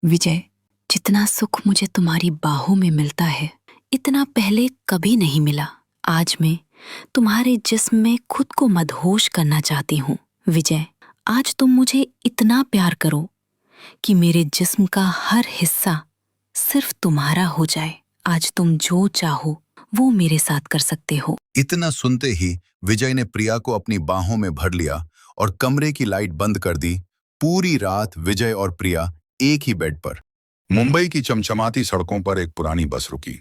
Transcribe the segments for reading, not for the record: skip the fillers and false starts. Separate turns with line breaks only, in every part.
विजय, जितना सुख मुझे तुम्हारी बाहों में मिलता है, इतना पहले कभी नहीं मिला। आज मैं तुम्हारे जिस्म में खुद को मदहोश करना चाहती हूँ। विजय, आज तुम मुझे इतना प्यार करो कि मेरे जिस्म का हर हिस्सा सिर्फ तुम्हारा हो जाए। आज तुम जो चाहो वो मेरे साथ कर सकते हो।
इतना सुनते ही विजय ने प्रिया को अपनी बाहों में भर लिया और कमरे की लाइट बंद कर दी। पूरी रात विजय और प्रिया एक ही बेड पर। मुंबई की चमचमाती सड़कों पर एक पुरानी बस रुकी।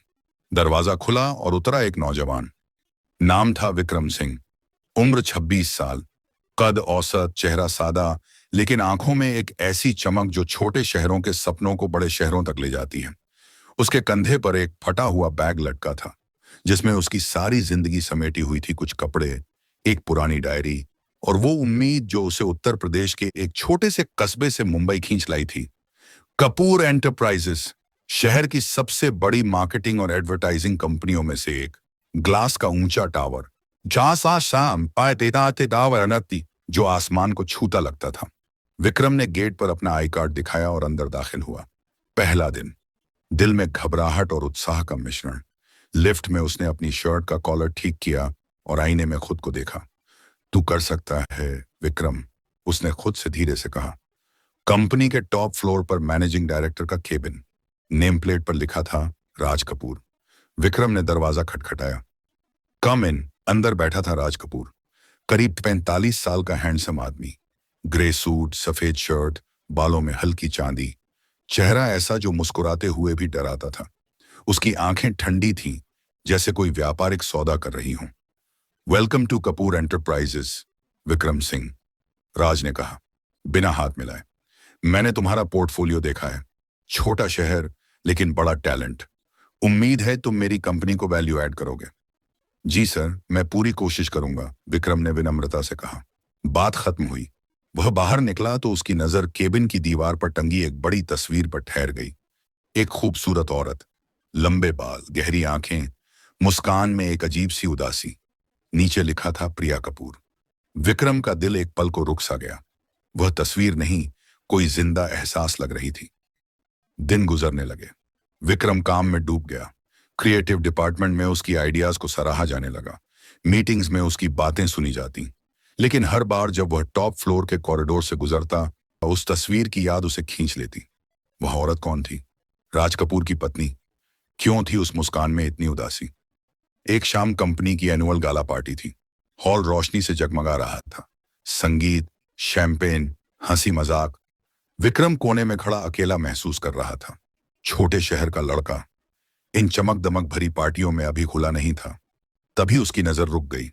दरवाजा खुला और उतरा एक नौजवान। नाम था विक्रम सिंह। उम्र 26 साल। कद औसत, चेहरा सादा, लेकिन आंखों में एक ऐसी चमक जो छोटे शहरों के सपनों को बड़े शहरों तक ले जाती है। उसके कंधे पर एक फटा हुआ बैग लटका था, जिसमें उसकी सारी जिंदगी समेटी हुई थी। कुछ कपड़े, एक पुरानी डायरी और वो उम्मीद जो उसे उत्तर प्रदेश के एक छोटे से कस्बे से मुंबई खींच लाई थी। कपूर एंटरप्राइजेस, शहर की सबसे बड़ी मार्केटिंग और एडवर्टाइजिंग कंपनियों में से एक। ग्लास का ऊंचा टावर, जो आसमान को छूता लगता था। विक्रम ने गेट पर अपना आई कार्ड दिखाया और अंदर दाखिल हुआ। पहला दिन। दिल में घबराहट और उत्साह का मिश्रण। लिफ्ट में उसने अपनी शर्ट का कॉलर ठीक किया और आईने में खुद को देखा। तू कर सकता है विक्रम, उसने खुद से धीरे से कहा। कंपनी के टॉप फ्लोर पर मैनेजिंग डायरेक्टर का केबिन। नेम प्लेट पर लिखा था राज कपूर। विक्रम ने दरवाजा खटखटाया। कम इन। अंदर बैठा था राज कपूर, करीब 45 साल का हैंडसम आदमी। ग्रे सूट, सफेद शर्ट, बालों में हल्की चांदी। चेहरा ऐसा जो मुस्कुराते हुए भी डराता था। उसकी आंखें ठंडी थीं, जैसे कोई व्यापारिक सौदा कर रही हों। Welcome to Kapoor enterprises, Vikram Singh, Raj ने कहा, बिना हाथ मिलाए। मैंने तुम्हारा पोर्टफोलियो देखा है। छोटा शहर लेकिन बड़ा टैलेंट। उम्मीद है तुम मेरी कंपनी को वैल्यू ऐड करोगे। जी सर, मैं पूरी कोशिश करूंगा, विक्रम ने विनम्रता से कहा। बात खत्म हुई। वह बाहर निकला तो उसकी नजर केबिन की दीवार पर टंगी एक बड़ी तस्वीर पर ठहर गई। एक खूबसूरत औरत, लंबे बाल, गहरी आंखें, मुस्कान में एक अजीब सी उदासी। नीचे लिखा था प्रिया कपूर। विक्रम का दिल एक पल को रुक सा गया। वह तस्वीर नहीं, कोई जिंदा एहसास लग रही थी। दिन गुजरने लगे। विक्रम काम में डूब गया। क्रिएटिव डिपार्टमेंट में उसकी आइडियाज को सराहा जाने लगा। मीटिंग्स में उसकी बातें सुनी जाती। लेकिन हर बार जब वह टॉप फ्लोर के कॉरिडोर से गुजरता, उस तस्वीर की याद उसे खींच लेती। वह औरत कौन थी? राज कपूर की पत्नी। क्यों थी उस मुस्कान में इतनी उदासी? एक शाम कंपनी की एनुअल गाला पार्टी थी। हॉल रोशनी से जगमगा रहा था। संगीत, शैंपेन, हंसी मजाक। विक्रम कोने में खड़ा अकेला महसूस कर रहा था। छोटे शहर का लड़का इन चमक दमक भरी पार्टियों में अभी खुला नहीं था। तभी उसकी नजर रुक गई।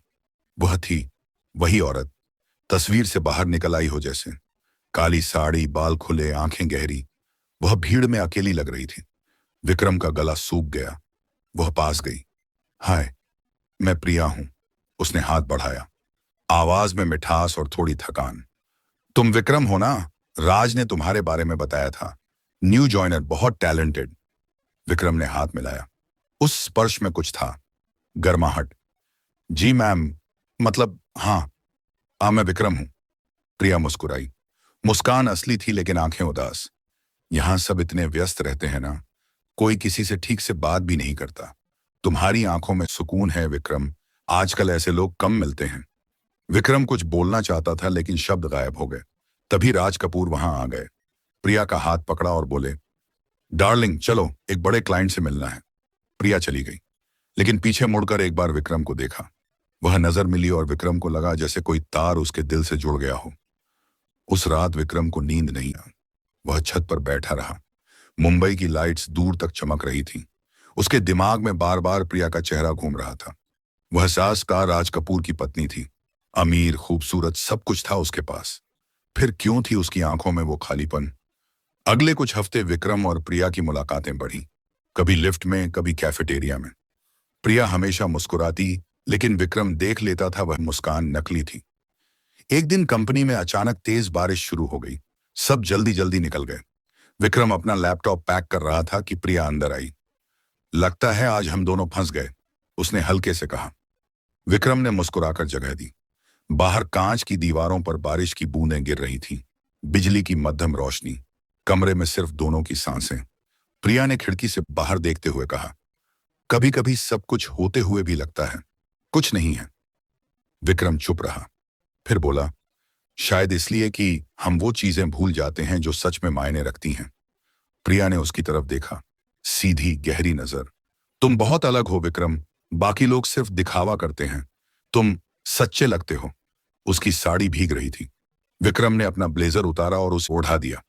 वह थी वही औरत, तस्वीर से बाहर निकल आई हो जैसे। काली साड़ी, बाल खुले, आंखें गहरी। वह भीड़ में अकेली लग रही थी। विक्रम का गला सूख गया। वह पास गई। हाय, मैं प्रिया हूं, उसने हाथ बढ़ाया। आवाज में मिठास और थोड़ी थकान। तुम विक्रम हो ना? राज ने तुम्हारे बारे में बताया था। न्यू जॉइनर, बहुत टैलेंटेड। विक्रम ने हाथ मिलाया। उस स्पर्श में कुछ था, गर्माहट। जी मैम, मतलब हाँ, मैं विक्रम हूं। प्रिया मुस्कुराई। मुस्कान असली थी लेकिन आंखें उदास। यहां सब इतने व्यस्त रहते हैं ना, कोई किसी से ठीक से बात भी नहीं करता। तुम्हारी आंखों में सुकून है विक्रम, आजकल ऐसे लोग कम मिलते हैं। विक्रम कुछ बोलना चाहता था लेकिन शब्द गायब हो गए। तभी राज कपूर वहां आ गए। प्रिया का हाथ पकड़ा और बोले, डार्लिंग चलो, एक बड़े क्लाइंट से मिलना है। प्रिया चली गई, लेकिन पीछे मुड़कर एक बार विक्रम को देखा। वह नजर मिली और विक्रम को लगा जैसे कोई तार उसके दिल से जुड़ गया हो। उस रात विक्रम को नींद नहीं आई। वह छत पर बैठा रहा। मुंबई की लाइट्स दूर तक चमक रही थी। उसके दिमाग में बार बार प्रिया का चेहरा घूम रहा था। वह सास का राज कपूर की पत्नी थी। अमीर, खूबसूरत, सब कुछ था उसके पास। फिर क्यों थी उसकी आंखों में वो खालीपन? अगले कुछ हफ्ते विक्रम और प्रिया की मुलाकातें बढ़ी। कभी लिफ्ट में, कभी कैफेटेरिया में। प्रिया हमेशा मुस्कुराती, लेकिन विक्रम देख लेता था वह मुस्कान नकली थी। एक दिन कंपनी में अचानक तेज बारिश शुरू हो गई। सब जल्दी जल्दी निकल गए। विक्रम अपना लैपटॉप पैक कर रहा था कि प्रिया अंदर आई। लगता है आज हम दोनों फंस गए, उसने हल्के से कहा। विक्रम ने मुस्कुराकर जगह दी। बाहर कांच की दीवारों पर बारिश की बूंदें गिर रही थीं। बिजली की मध्यम रोशनी। कमरे में सिर्फ दोनों की सांसें। प्रिया ने खिड़की से बाहर देखते हुए कहा, कभी कभी सब कुछ होते हुए भी लगता है कुछ नहीं है। विक्रम चुप रहा, फिर बोला, शायद इसलिए कि हम वो चीजें भूल जाते हैं जो सच में मायने रखती हैं। प्रिया ने उसकी तरफ देखा, सीधी गहरी नजर। तुम बहुत अलग हो विक्रम, बाकी लोग सिर्फ दिखावा करते हैं, तुम सच्चे लगते हो। उसकी साड़ी भीग रही थी। विक्रम ने अपना ब्लेजर उतारा और उसे ओढ़ा दिया।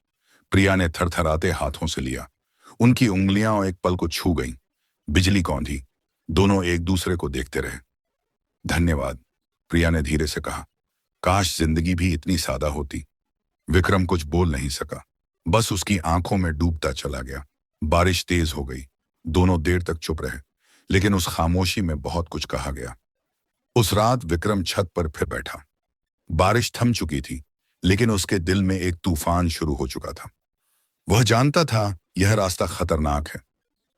प्रिया ने थरथराते हाथों से लिया। उनकी उंगलियां एक पल को छू गईं। बिजली कौंधी। दोनों एक दूसरे को देखते रहे। धन्यवाद, प्रिया ने धीरे से कहा। काश जिंदगी भी इतनी सादा होती। विक्रम कुछ बोल नहीं सका, बस उसकी आंखों में डूबता चला गया। बारिश तेज हो गई। दोनों देर तक चुप रहे, लेकिन उस खामोशी में बहुत कुछ कहा गया। उस रात विक्रम छत पर फिर बैठा। बारिश थम चुकी थी, लेकिन उसके दिल में एक तूफान शुरू हो चुका था। वह जानता था यह रास्ता खतरनाक है,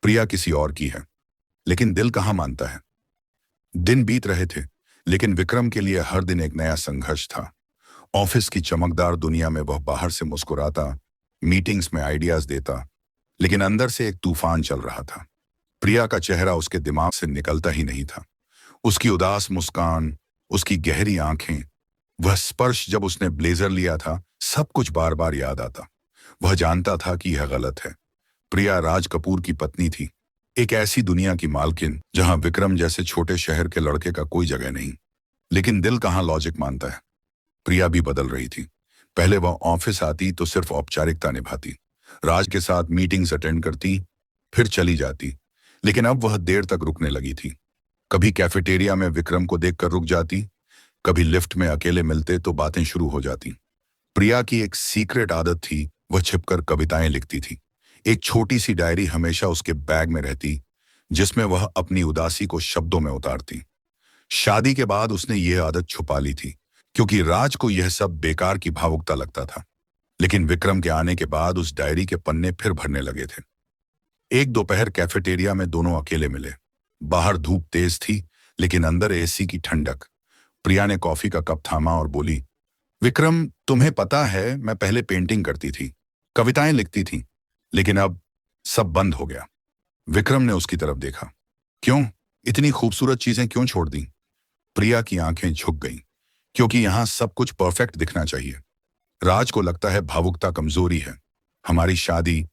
प्रिया किसी और की है, लेकिन दिल कहाँ मानता है। दिन बीत रहे थे, लेकिन विक्रम के लिए हर दिन एक नया संघर्ष था। ऑफिस की चमकदार दुनिया में वह बाहर से मुस्कुराता, मीटिंग्स में आइडियाज देता, लेकिन अंदर से एक तूफान चल रहा था। प्रिया का चेहरा उसके दिमाग से निकलता ही नहीं था। उसकी उदास मुस्कान, उसकी गहरी आंखें, वह स्पर्श जब उसने ब्लेजर लिया था, सब कुछ बार बार याद आता। वह जानता था कि यह गलत है। प्रिया राज कपूर की पत्नी थी, एक ऐसी दुनिया की मालकिन जहां विक्रम जैसे छोटे शहर के लड़के का कोई जगह नहीं। लेकिन दिल कहाँ लॉजिक मानता है। प्रिया भी बदल रही थी। पहले वह ऑफिस आती तो सिर्फ औपचारिकता निभाती, राज के साथ मीटिंग्स अटेंड करती, फिर चली जाती। लेकिन अब वह देर तक रुकने लगी थी। कभी कैफेटेरिया में विक्रम को देखकर रुक जाती, कभी लिफ्ट में अकेले मिलते तो बातें शुरू हो जाती। प्रिया की एक सीक्रेट आदत थी, वह छिपकर कविताएं लिखती थी। एक छोटी सी डायरी हमेशा उसके बैग में रहती, जिसमें वह अपनी उदासी को शब्दों में उतारती। शादी के बाद उसने ये आदत छुपा ली थी, क्योंकि राज को यह सब बेकार की भावुकता लगता था। लेकिन विक्रम के आने के बाद उस डायरी के पन्ने फिर भरने लगे थे। एक दोपहर कैफेटेरिया में दोनों अकेले मिले। बाहर धूप तेज थी, लेकिन अंदर एसी की ठंडक। प्रिया ने कॉफी का कप थामा और बोली, विक्रम, तुम्हें पता है मैं पहले पेंटिंग करती थी, कविताएं लिखती थी, लेकिन अब सब बंद हो गया। विक्रम ने उसकी तरफ देखा। क्यों? इतनी खूबसूरत चीजें क्यों छोड़ दी? प्रिया की आंखें झुक गईं, क्योंकि यहां सब कुछ परफेक्ट दिखना चाहिए। राज को लगता है भावुकता कमजोरी है। हमारी शादी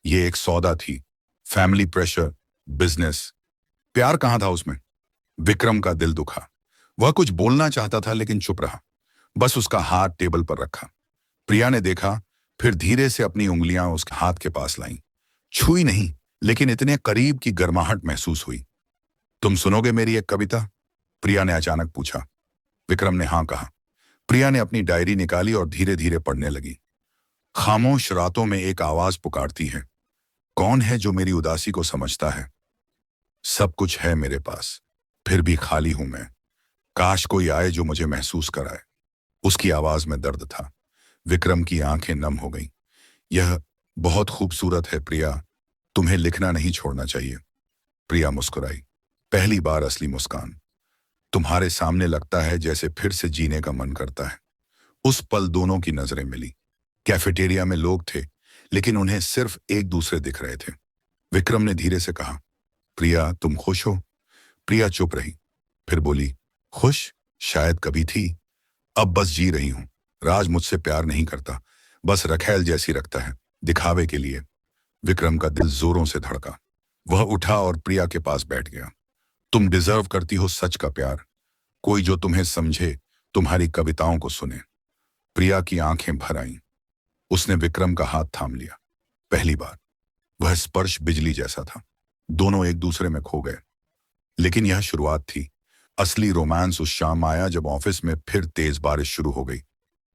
ये एक सौदा थी, फैमिली प्रेशर, बिजनेस। प्यार कहां था उसमें? विक्रम का दिल दुखा। वह कुछ बोलना चाहता था, लेकिन चुप रहा, बस उसका हाथ टेबल पर रखा। प्रिया ने देखा, फिर धीरे से अपनी उंगलियां उसके हाथ के पास लाईं। छुई नहीं, लेकिन इतने करीब की गर्माहट महसूस हुई। तुम सुनोगे मेरी एक कविता? प्रिया ने अचानक पूछा। विक्रम ने हाँ कहा। प्रिया ने अपनी डायरी निकाली और धीरे धीरे पढ़ने लगी। खामोश रातों में एक आवाज पुकारती है, कौन है जो मेरी उदासी को समझता है? सब कुछ है मेरे पास, फिर भी खाली हूं मैं। काश कोई आए जो मुझे महसूस कराए। उसकी आवाज में दर्द था। विक्रम की आंखें नम हो गईं। यह बहुत खूबसूरत है प्रिया, तुम्हें लिखना नहीं छोड़ना चाहिए। प्रिया मुस्कुराई, पहली बार असली मुस्कान। तुम्हारे सामने लगता है जैसे फिर से जीने का मन करता है। उस पल दोनों की नजरें मिली। कैफेटेरिया में लोग थे, लेकिन उन्हें सिर्फ एक दूसरे दिख रहे थे। विक्रम ने धीरे से कहा, प्रिया तुम खुश हो? प्रिया चुप रही, फिर बोली, खुश शायद कभी थी, अब बस जी रही हूं। राज मुझसे प्यार नहीं करता, बस रखैल जैसी रखता है, दिखावे के लिए। विक्रम का दिल जोरों से धड़का। वह उठा और प्रिया के पास बैठ गया। तुम डिजर्व करती हो सच का प्यार, कोई जो तुम्हें समझे, तुम्हारी कविताओं को सुने। प्रिया की आंखें भर आईं। उसने विक्रम का हाथ थाम लिया। पहली बार वह स्पर्श बिजली जैसा था। दोनों एक दूसरे में खो गए। लेकिन यह शुरुआत थी। असली रोमांस उस शाम आया जब ऑफिस में फिर तेज बारिश शुरू हो गई।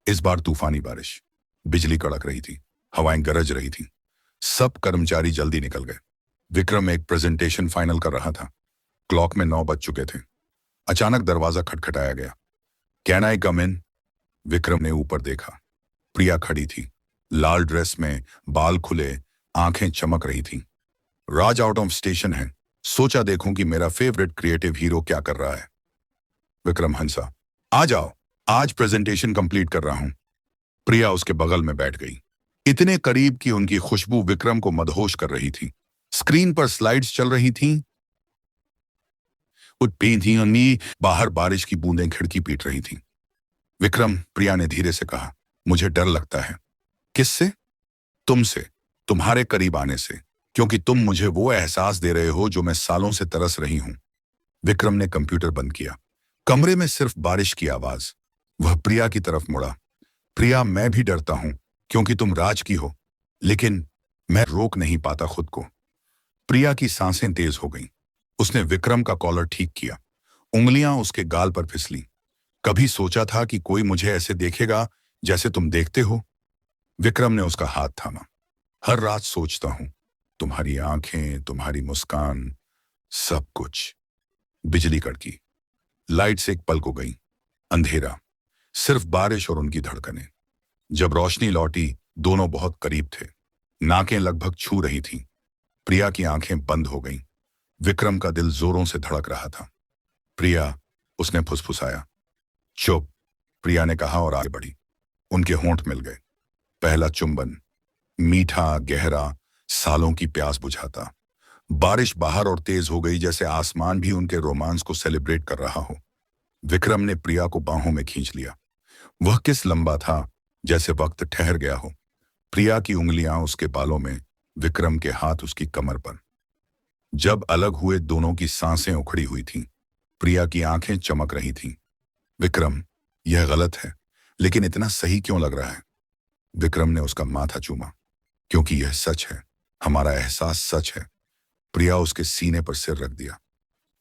इस बार तूफानी बारिश। बिजली कड़क रही थी, हवाएं गरज रही थीं। सब कर्मचारी जल्दी निकल गए। विक्रम एक प्रेजेंटेशन फाइनल कर रहा था। क्लॉक में 9 बज चुके थे। अचानक दरवाजा खटखटाया गया। कैन आई कम इन? विक्रम ने ऊपर देखा। प्रिया खड़ी थी, लाल ड्रेस में, बाल खुले, आंखें चमक रही थीं। राज आउट ऑफ स्टेशन है, सोचा देखूं कि मेरा फेवरेट क्रिएटिव हीरो क्या कर रहा है। विक्रम हंसा, आ जाओ, आज प्रेजेंटेशन कंप्लीट कर रहा हूं। प्रिया उसके बगल में बैठ गई। इतने करीब कि उनकी खुशबू विक्रम को मदहोश कर रही थी। स्क्रीन पर स्लाइड्स चल रही थीं, थी बाहर बारिश की बूंदें खिड़की पीट रही थीं। विक्रम, प्रिया ने धीरे से कहा, मुझे डर लगता है। किससे? तुमसे, तुम्हारे करीब आने से, क्योंकि तुम मुझे वो एहसास दे रहे हो जो मैं सालों से तरस रही हूं। विक्रम ने कंप्यूटर बंद किया। कमरे में सिर्फ बारिश की आवाज। वह प्रिया की तरफ मुड़ा। प्रिया, मैं भी डरता हूं, क्योंकि तुम राज की हो, लेकिन मैं रोक नहीं पाता खुद को। प्रिया की सांसें तेज हो गईं। उसने विक्रम का कॉलर ठीक किया। उंगलियां उसके गाल पर फिसली। कभी सोचा था कि कोई मुझे ऐसे देखेगा जैसे तुम देखते हो? विक्रम ने उसका हाथ थामा। हर रात सोचता हूं, तुम्हारी आंखें, तुम्हारी मुस्कान, सब कुछ। बिजली कड़की। लाइट्स एक पल को गई। अंधेरा, सिर्फ बारिश और उनकी धड़कनें। जब रोशनी लौटी, दोनों बहुत करीब थे। नाकें लगभग छू रही थीं। प्रिया की आंखें बंद हो गईं। विक्रम का दिल जोरों से धड़क रहा था। प्रिया, उसने फुसफुसाया। चुप, प्रिया ने कहा और आगे बढ़ी। उनके होंठ मिल गए। पहला चुंबन, मीठा, गहरा, सालों की प्यास बुझाता। बारिश बाहर और तेज हो गई, जैसे आसमान भी उनके रोमांस को सेलिब्रेट कर रहा हो। विक्रम ने प्रिया को बाहों में खींच लिया। वह किस लंबा था, जैसे वक्त ठहर गया हो। प्रिया की उंगलियां उसके बालों में, विक्रम के हाथ उसकी कमर पर। जब अलग हुए, दोनों की सांसें उखड़ी हुई थीं। प्रिया की आंखें चमक रही थीं। विक्रम, यह गलत है, लेकिन इतना सही क्यों लग रहा है? विक्रम ने उसका माथा चूमा। क्योंकि यह सच है, हमारा एहसास सच है। प्रिया उसके सीने पर सिर रख दिया।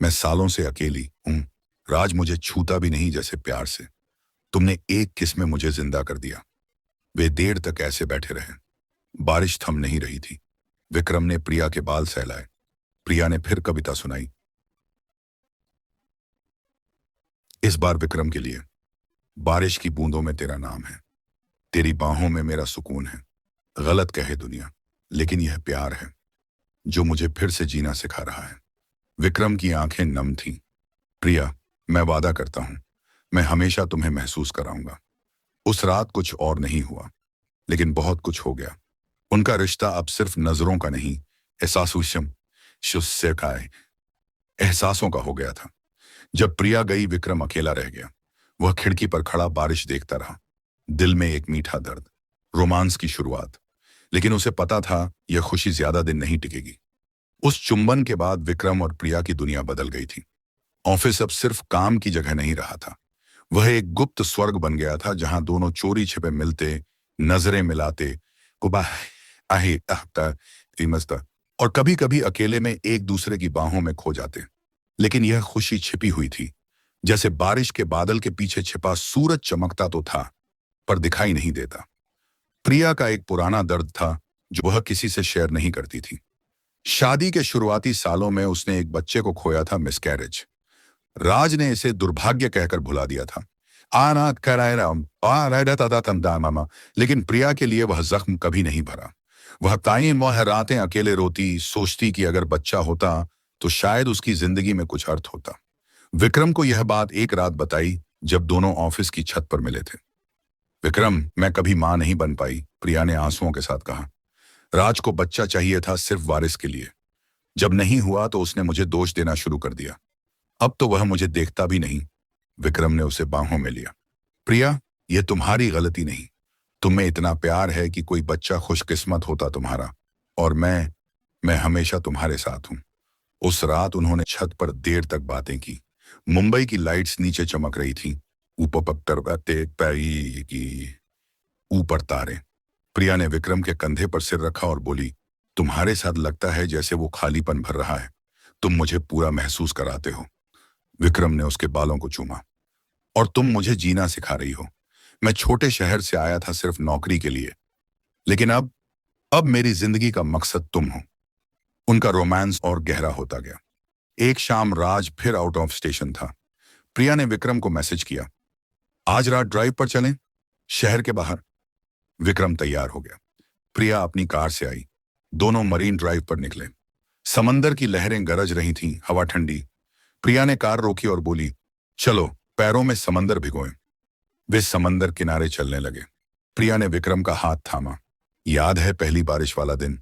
मैं सालों से अकेली हूं। राज मुझे छूता भी नहीं जैसे प्यार से। तुमने एक किस में मुझे जिंदा कर दिया। वे देर तक ऐसे बैठे रहे। बारिश थम नहीं रही थी। विक्रम ने प्रिया के बाल सहलाए। प्रिया ने फिर कविता सुनाई, इस बार विक्रम के लिए। बारिश की बूंदों में तेरा नाम है, तेरी बाहों में मेरा सुकून है। गलत कहे दुनिया, लेकिन यह प्यार है जो मुझे फिर से जीना सिखा रहा है। विक्रम की आंखें नम थीं। प्रिया, मैं वादा करता हूं, मैं हमेशा तुम्हें महसूस कराऊंगा। उस रात कुछ और नहीं हुआ, लेकिन बहुत कुछ हो गया। उनका रिश्ता अब सिर्फ नजरों का नहीं, एहसासों का हो गया था। जब प्रिया गई, विक्रम अकेला रह गया। वह खिड़की पर खड़ा बारिश देखता रहा। दिल में एक मीठा दर्द, रोमांस की शुरुआत। लेकिन उसे पता था यह खुशी ज्यादा दिन नहीं टिकेगी। उस चुंबन के बाद विक्रम और प्रिया की दुनिया बदल गई थी। ऑफिस अब सिर्फ काम की जगह नहीं रहा था। वह एक गुप्त स्वर्ग बन गया था, जहां दोनों चोरी छिपे मिलते, नजरें मिलाते, और कभी कभी अकेले में एक दूसरे की बाहों में खो जाते। लेकिन यह खुशी छिपी हुई थी। जैसे बारिश के बादल के पीछे छिपा सूरज चमकता तो था, पर दिखाई नहीं देता। प्रिया का एक पुराना दर्द था जो वह किसी से शेयर नहीं करती थी। शादी के शुरुआती सालों में उसने एक बच्चे को खोया था, मिसकैरेज। राज ने इसे दुर्भाग्य कहकर भुला दिया था। मामा, लेकिन प्रिया के लिए वह जख्म कभी नहीं भरा। वह रातें अकेले रोती, सोचती कि अगर बच्चा होता तो शायद उसकी जिंदगी में कुछ अर्थ होता। विक्रम को यह बात एक रात बताई, जब दोनों ऑफिस की छत पर मिले थे। विक्रम, मैं कभी मां नहीं बन पाई, प्रिया ने आंसुओं के साथ कहा। राज को बच्चा चाहिए था सिर्फ वारिस के लिए। जब नहीं हुआ तो उसने मुझे दोष देना शुरू कर दिया। अब तो वह मुझे देखता भी नहीं। विक्रम ने उसे बाहों में लिया। प्रिया, यह तुम्हारी गलती नहीं। तुम्हें इतना प्यार है कि कोई बच्चा खुशकिस्मत होता तुम्हारा। और मैं हमेशा तुम्हारे साथ हूं। उस रात उन्होंने छत पर देर तक बातें की। मुंबई की लाइट्स नीचे चमक रही थीं। ऊपर तारे। प्रिया ने विक्रम के कंधे पर सिर रखा और बोली, तुम्हारे साथ लगता है जैसे वो खालीपन भर रहा है। तुम मुझे पूरा महसूस कराते हो। विक्रम ने उसके बालों को चूमा। और तुम मुझे जीना सिखा रही हो। मैं छोटे शहर से आया था सिर्फ नौकरी के लिए, लेकिन अब मेरी जिंदगी का मकसद तुम हो। उनका रोमांस और गहरा होता गया। एक शाम राज फिर आउट ऑफ स्टेशन था। प्रिया ने विक्रम को मैसेज किया, आज रात ड्राइव पर चलें, शहर के बाहर। विक्रम तैयार हो गया। प्रिया अपनी कार से आई। दोनों मरीन ड्राइव पर निकले। समंदर की लहरें गरज रही थीं, हवा ठंडी। प्रिया ने कार रोकी और बोली, चलो पैरों में समंदर भिगोएं। वे समंदर किनारे चलने लगे। प्रिया ने विक्रम का हाथ थामा। याद है पहली बारिश वाला दिन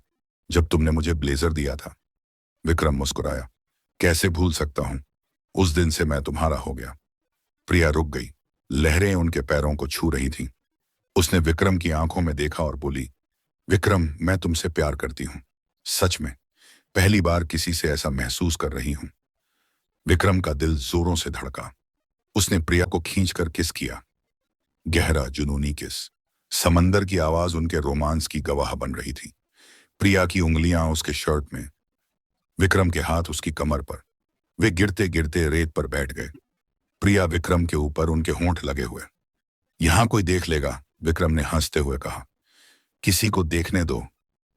जब तुमने मुझे ब्लेजर दिया था? विक्रम मुस्कुराया। कैसे भूल सकता हूं, उस दिन से मैं तुम्हारा हो गया। प्रिया रुक गई। लहरें उनके पैरों को छू रही थीं। उसने विक्रम की आंखों में देखा और बोली, विक्रम, मैं तुमसे प्यार करती हूं। सच में, पहली बार किसी से ऐसा महसूस कर रही हूं। विक्रम का दिल जोरों से धड़का। उसने प्रिया को खींचकर किस किया। गहरा जुनूनी किस। समंदर की आवाज उनके रोमांस की गवाह बन रही थी। प्रिया की उंगलियां उसके शर्ट में, विक्रम के हाथ उसकी कमर पर। वे गिरते गिरते रेत पर बैठ गए। प्रिया विक्रम के ऊपर, उनके होंठ लगे हुए। यहां कोई देख लेगा, विक्रम ने हंसते हुए कहा। किसी को देखने दो,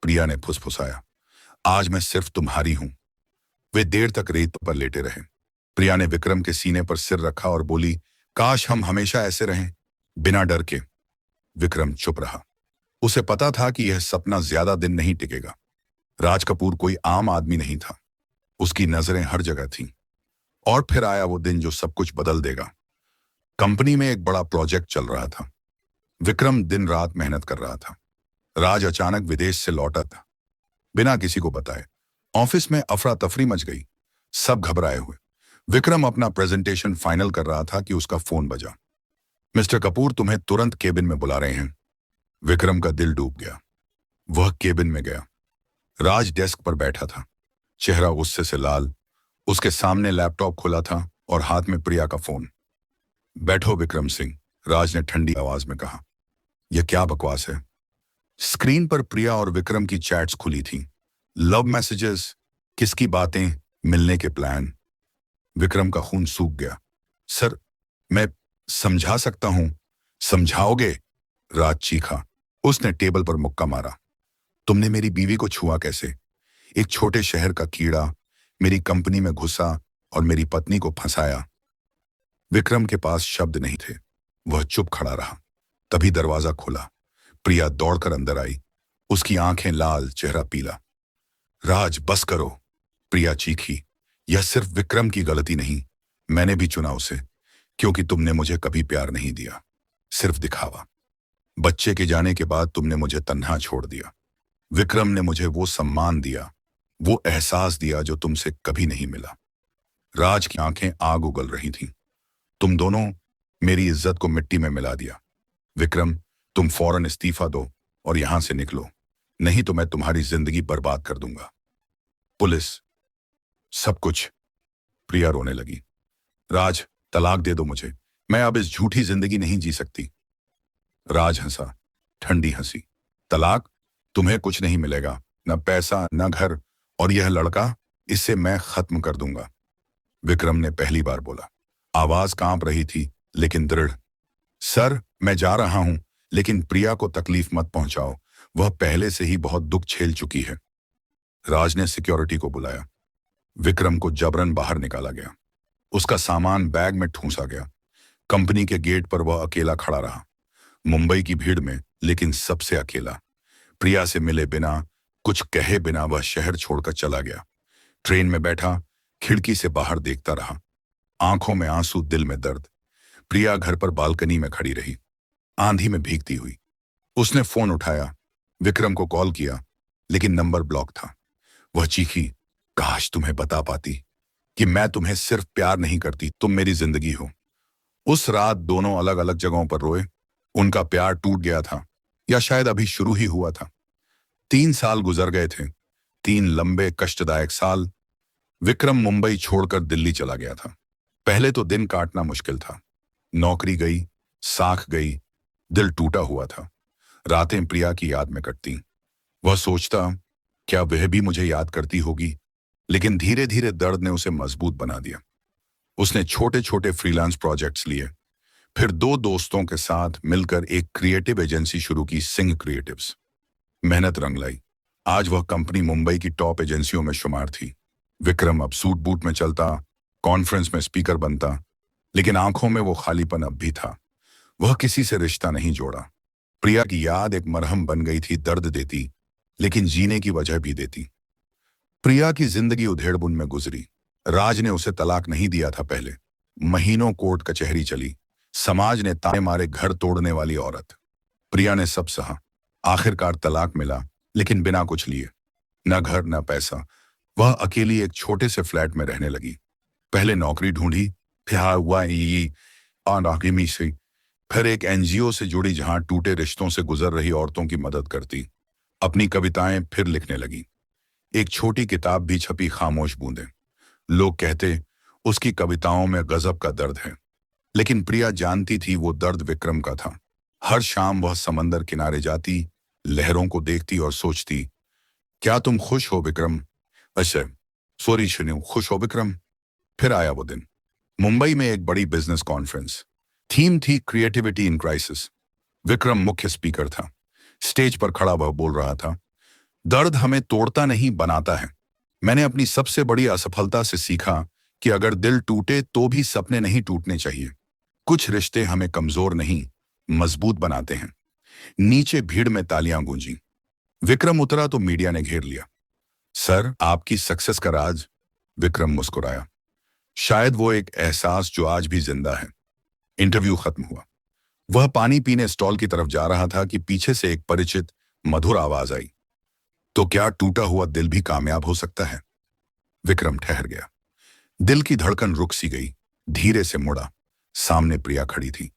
प्रिया ने फुसफुसाया। आज मैं सिर्फ तुम्हारी हूं। वे देर तक रेत पर लेटे रहे। प्रिया ने विक्रम के सीने पर सिर रखा और बोली, काश हम हमेशा ऐसे रहें, बिना डर के। विक्रम चुप रहा। उसे पता था कि यह सपना ज्यादा दिन नहीं टिकेगा। राज कपूर कोई आम आदमी नहीं था। उसकी नजरें हर जगह थीं। और फिर आया वो दिन जो सब कुछ बदल देगा। कंपनी में एक बड़ा प्रोजेक्ट चल रहा था। विक्रम दिन रात मेहनत कर रहा था। राज अचानक विदेश से लौटा था, बिना किसी को बताए। ऑफिस में अफरा तफरी मच गई। सब घबराए हुए। विक्रम अपना प्रेजेंटेशन फाइनल कर रहा था कि उसका फोन बजा। मिस्टर कपूर, तुम्हें तुरंत केबिन में बुला रहे हैं। विक्रम का दिल डूब गया। वह केबिन में गया। राज डेस्क पर बैठा था, चेहरा गुस्से से लाल। उसके सामने लैपटॉप खुला था और हाथ में प्रिया का फोन। बैठो विक्रम सिंह, राज ने ठंडी आवाज में कहा। यह क्या बकवास है? स्क्रीन पर प्रिया और विक्रम की चैट्स खुली थीं। लव मैसेजेस, किसकी बातें, मिलने के प्लान। विक्रम का खून सूख गया। सर, मैं समझा सकता हूं। समझाओगे? राज चीखा। उसने टेबल पर मुक्का मारा। तुमने मेरी बीवी को छुआ कैसे? एक छोटे शहर का कीड़ा मेरी कंपनी में घुसा और मेरी पत्नी को फंसाया। विक्रम के पास शब्द नहीं थे। वह चुप खड़ा रहा। तभी दरवाजा खुला। प्रिया दौड़कर अंदर आई। उसकी आंखें लाल, चेहरा पीला। राज, बस करो, प्रिया चीखी। यह सिर्फ विक्रम की गलती नहीं, मैंने भी चुना उसे, क्योंकि तुमने मुझे कभी प्यार नहीं दिया, सिर्फ दिखावा। बच्चे के जाने के बाद तुमने मुझे तन्हा छोड़ दिया। विक्रम ने मुझे वो सम्मान दिया, वो एहसास दिया जो तुमसे कभी नहीं मिला। राज की आंखें आग उगल रही थीं। तुम दोनों मेरी इज्जत को मिट्टी में मिला दिया। विक्रम, तुम फौरन इस्तीफा दो और यहां से निकलो, नहीं तो मैं तुम्हारी जिंदगी बर्बाद कर दूंगा। पुलिस, सब कुछ। प्रिया रोने लगी। राज, तलाक दे दो मुझे, मैं अब इस झूठी जिंदगी नहीं जी सकती। राज हंसा, ठंडी हंसी। तलाक? तुम्हें कुछ नहीं मिलेगा, न पैसा, न घर, और यह लड़का, इससे मैं खत्म कर दूंगा। विक्रम ने पहली बार बोला। आवाज कांप रही थी, लेकिन दृढ़। सर, मैं जा रहा हूं, लेकिन प्रिया को तकलीफ मत पहुंचाओ, वह पहले से ही बहुत दुख झेल चुकी है। राज ने सिक्योरिटी को बुलाया। विक्रम को जबरन बाहर निकाला गया। उसका सामान बैग में ठूंसा गया। कंपनी के गेट पर वह अकेला खड़ा रहा, मुंबई की भीड़ में, लेकिन सबसे अकेला। प्रिया से मिले बिना, कुछ कहे बिना वह शहर छोड़कर चला गया। ट्रेन में बैठा, खिड़की से बाहर देखता रहा, आंखों में आंसू, दिल में दर्द। प्रिया घर पर बालकनी में खड़ी रही, आंधी में भीगती हुई। उसने फोन उठाया, विक्रम को कॉल किया, लेकिन नंबर ब्लॉक था। वह चीखी, काश तुम्हें बता पाती कि मैं तुम्हें सिर्फ प्यार नहीं करती, तुम मेरी जिंदगी हो। उस रात दोनों अलग अलग जगहों पर रोए। उनका प्यार टूट गया था, या शायद अभी शुरू ही हुआ था। 3 साल गुजर गए थे, 3 लंबे कष्टदायक साल। विक्रम मुंबई छोड़कर दिल्ली चला गया था। पहले तो दिन काटना मुश्किल था। नौकरी गई, साख गई, दिल टूटा हुआ था। रातें प्रिया की याद में कटती। वह सोचता, क्या वह भी मुझे याद करती होगी? लेकिन धीरे धीरे दर्द ने उसे मजबूत बना दिया। उसने छोटे छोटे फ्रीलांस प्रोजेक्ट्स लिए, फिर 2 दोस्तों के साथ मिलकर एक क्रिएटिव एजेंसी शुरू की, सिंह क्रिएटिव्स। मेहनत रंग लाई। आज वह कंपनी मुंबई की टॉप एजेंसियों में शुमार थी। विक्रम अब सूट बूट में चलता, कॉन्फ्रेंस में स्पीकर बनता, लेकिन आंखों में वो खालीपन अब भी था। वह किसी से रिश्ता नहीं जोड़ा। प्रिया की याद एक मरहम बन गई थी, दर्द देती, लेकिन जीने की वजह भी देती। प्रिया की जिंदगी उधेड़बुन में गुजरी। राज ने उसे तलाक नहीं दिया था पहले। महीनों कोर्ट कचहरी चली। समाज ने ताने मारे, घर तोड़ने वाली औरत। प्रिया ने सब सहा। आखिरकार तलाक मिला, लेकिन बिना कुछ लिए। न घर न पैसा। वह अकेली एक छोटे से फ्लैट में रहने लगी। पहले नौकरी ढूंढी, फिर हुआ ये और आखिरी से फिर एक एनजीओ से जुड़ी जहां टूटे रिश्तों से गुजर रही औरतों की मदद करती। अपनी कविताएं फिर लिखने लगी। एक छोटी किताब भी छपी, खामोश बूंदें। लोग कहते उसकी कविताओं में गजब का दर्द है, लेकिन प्रिया जानती थी वो दर्द विक्रम का था। हर शाम वह समंदर किनारे जाती, लहरों को देखती और सोचती, क्या तुम खुश हो विक्रम? अच्छा, सॉरी सुनियो, खुश हो विक्रम? फिर आया वो दिन। मुंबई में एक बड़ी बिजनेस कॉन्फ्रेंस। थीम थी क्रिएटिविटी इन क्राइसिस। विक्रम मुख्य स्पीकर था। स्टेज पर खड़ा वह बोल रहा था, दर्द हमें तोड़ता नहीं, बनाता है। मैंने अपनी सबसे बड़ी असफलता से सीखा कि अगर दिल टूटे तो भी सपने नहीं टूटने चाहिए। कुछ रिश्ते हमें कमजोर नहीं, मजबूत बनाते हैं। नीचे भीड़ में तालियां गूंजी। विक्रम उतरा तो मीडिया ने घेर लिया। सर, आपकी सक्सेस का राज? विक्रम मुस्कुराया। शायद वो एक एहसास जो आज भी जिंदा है। इंटरव्यू खत्म हुआ। वह पानी पीने स्टॉल की तरफ जा रहा था कि पीछे से एक परिचित मधुर आवाज आई, तो क्या टूटा हुआ दिल भी कामयाब हो सकता है? विक्रम ठहर गया। दिल की धड़कन रुक सी गई। धीरे से मुड़ा। सामने प्रिया खड़ी थी।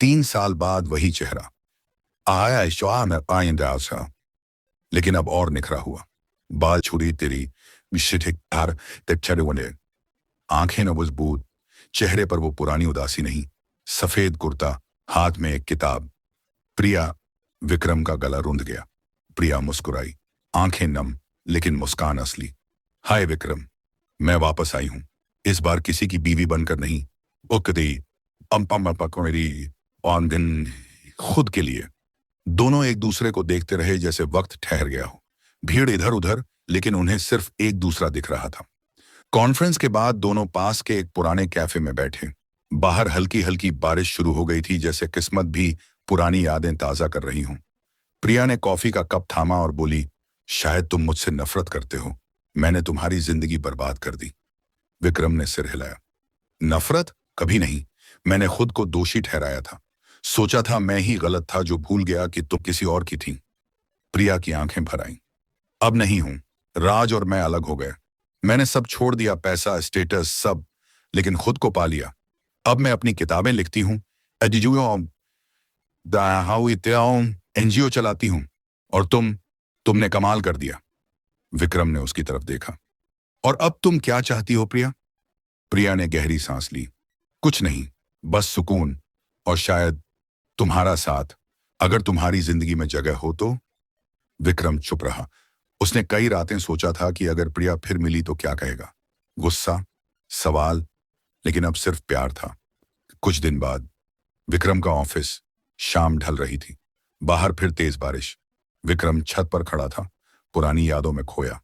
3 साल बाद वही चेहरा। आया श्वान आइंदा सा, लेकिन अब और निखरा हुआ। बाल छुरी तेरी आंखें न मजबूत। चेहरे पर वो पुरानी उदासी नहीं। सफेद कुर्ता, हाथ में एक किताब। प्रिया। विक्रम का गला रुंध गया। प्रिया मुस्कुराई, आंखें नम, लेकिन मुस्कान असली। हाय विक्रम, मैं वापस आई हूं। इस बार किसी की बीवी बनकर नहीं, मेरी आंगन खुद के लिए। दोनों एक दूसरे को देखते रहे जैसे वक्त ठहर गया हो। भीड़ इधर उधर, लेकिन उन्हें सिर्फ एक दूसरा दिख रहा था। कॉन्फ्रेंस के बाद दोनों पास के एक पुराने कैफे में बैठे। बाहर हल्की हल्की बारिश शुरू हो गई थी, जैसे किस्मत भी पुरानी यादें ताजा कर रही हों। प्रिया ने कॉफी का कप थामा और बोली, शायद तुम मुझसे नफरत करते हो। मैंने तुम्हारी जिंदगी बर्बाद कर दी। विक्रम ने सिर हिलाया। नफरत? कभी नहीं। मैंने खुद को दोषी ठहराया था। सोचा था मैं ही गलत था जो भूल गया कि तुम किसी और की थी। प्रिया की आंखें भर आईं। अब नहीं हूं। राज और मैं अलग हो गए। मैंने सब छोड़ दिया, पैसा, स्टेटस, सब, लेकिन खुद को पा लिया। अब मैं अपनी किताबें लिखती हूँ, एनजीओ चलाती हूँ, और तुमने कमाल कर दिया। विक्रम ने उसकी तरफ देखा। और अब तुम क्या चाहती हो प्रिया? प्रिया ने गहरी सांस ली। कुछ नहीं, बस सुकून, और शायद तुम्हारा साथ, अगर तुम्हारी जिंदगी में जगह हो तो। विक्रम चुप रहा। उसने कई रातें सोचा था कि अगर प्रिया फिर मिली तो क्या कहेगा। गुस्सा, सवाल, लेकिन अब सिर्फ प्यार था। कुछ दिन बाद विक्रम का ऑफिस। शाम ढल रही थी। बाहर फिर तेज बारिश। विक्रम छत पर खड़ा था, पुरानी यादों में खोया।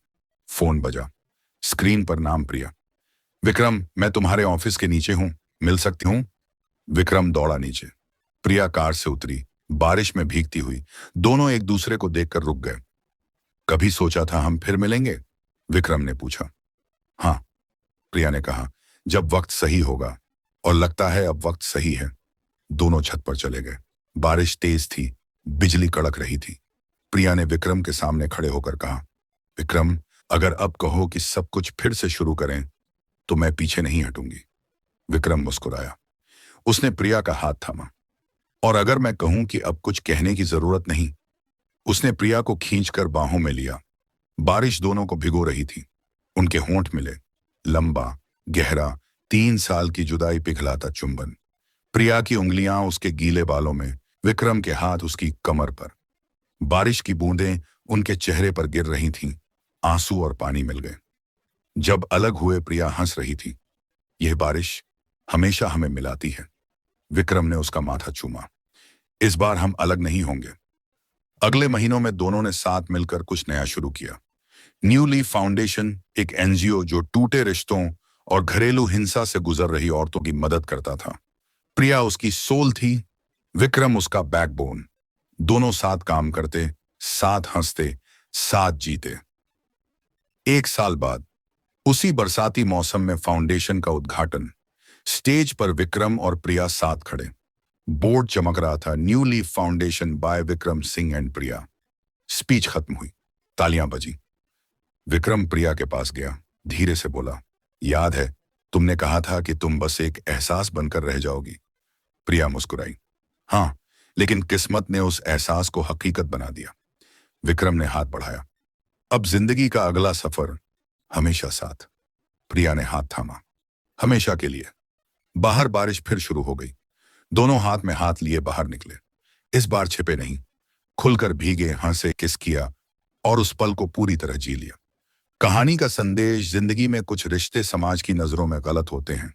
फोन बजा। स्क्रीन पर नाम प्रिया। विक्रम, मैं तुम्हारे ऑफिस के नीचे हूं, मिल सकती हूं? विक्रम दौड़ा नीचे। प्रिया कार से उतरी, बारिश में भीगती हुई। दोनों एक दूसरे को देखकर रुक गए। कभी सोचा था हम फिर मिलेंगे? विक्रम ने पूछा। हाँ, प्रिया ने कहा, जब वक्त सही होगा, और लगता है अब वक्त सही है। दोनों छत पर चले गए। बारिश तेज थी, बिजली कड़क रही थी। प्रिया ने विक्रम के सामने खड़े होकर कहा, विक्रम, अगर अब कहो कि सब कुछ फिर से शुरू करें तो मैं पीछे नहीं हटूंगी। विक्रम मुस्कुराया। उसने प्रिया का हाथ थामा। और अगर मैं कहूं कि अब कुछ कहने की जरूरत नहीं? उसने प्रिया को खींचकर बाहों में लिया। बारिश दोनों को भिगो रही थी। उनके होंठ मिले, लंबा, गहरा, 3 साल की जुदाई पिघलाता चुंबन। प्रिया की उंगलियां उसके गीले बालों में, विक्रम के हाथ उसकी कमर पर। बारिश की बूंदें उनके चेहरे पर गिर रही थीं। आंसू और पानी मिल गए। जब अलग हुए प्रिया हंस रही थी। यह बारिश हमेशा हमें मिलाती है। विक्रम ने उसका माथा चूमा। इस बार हम अलग नहीं होंगे। अगले महीनों में दोनों ने साथ मिलकर कुछ नया शुरू किया। न्यू लीफ फाउंडेशन, एक एनजीओ जो टूटे रिश्तों और घरेलू हिंसा से गुजर रही औरतों की मदद करता था। प्रिया उसकी सोल थी, विक्रम उसका बैकबोन। दोनों साथ काम करते, साथ हंसते, साथ जीते। 1 साल बाद उसी बरसाती मौसम में फाउंडेशन का उद्घाटन। स्टेज पर विक्रम और प्रिया साथ खड़े। बोर्ड चमक रहा था, New Leaf Foundation by Vikram Singh and Priya. Speech खत्म हुई, तालियां बजी। विक्रम प्रिया के पास गया, धीरे से बोला, याद है तुमने कहा था कि तुम बस एक एहसास बनकर रह जाओगी। प्रिया मुस्कुराई, हाँ, लेकिन किस्मत ने उस एहसास को हकीकत बना दिया। विक्रम ने हाथ बढ़ाया, अब जिंदगी का अगला सफर हमेशा साथ। प्रिया ने हाथ थामा, हमेशा के लिए। बाहर बारिश फिर शुरू हो गई। दोनों हाथ में हाथ लिए बाहर निकले। इस बार छिपे नहीं, खुलकर भीगे, हंसे, किस किया और उस पल को पूरी तरह जी लिया। कहानी का संदेश, जिंदगी में कुछ रिश्ते समाज की नजरों में गलत होते हैं,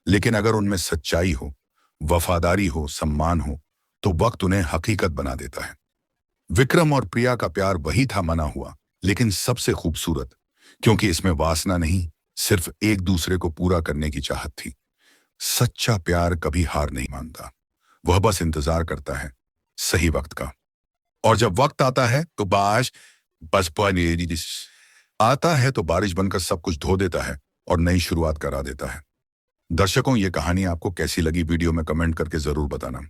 लेकिन अगर उनमें सच्चाई हो, वफादारी हो, सम्मान हो, तो वक्त उन्हें हकीकत बना देता है। विक्रम और प्रिया का प्यार वही था, मना हुआ, लेकिन सबसे खूबसूरत, क्योंकि इसमें वासना नहीं, सिर्फ एक दूसरे को पूरा करने की चाहत थी। सच्चा प्यार कभी हार नहीं मानता, वह बस इंतजार करता है सही वक्त का। और जब वक्त आता है तो आता है तो बारिश बनकर सब कुछ धो देता है और नई शुरुआत करा देता है। दर्शकों, ये कहानी आपको कैसी लगी वीडियो में कमेंट करके जरूर बताना।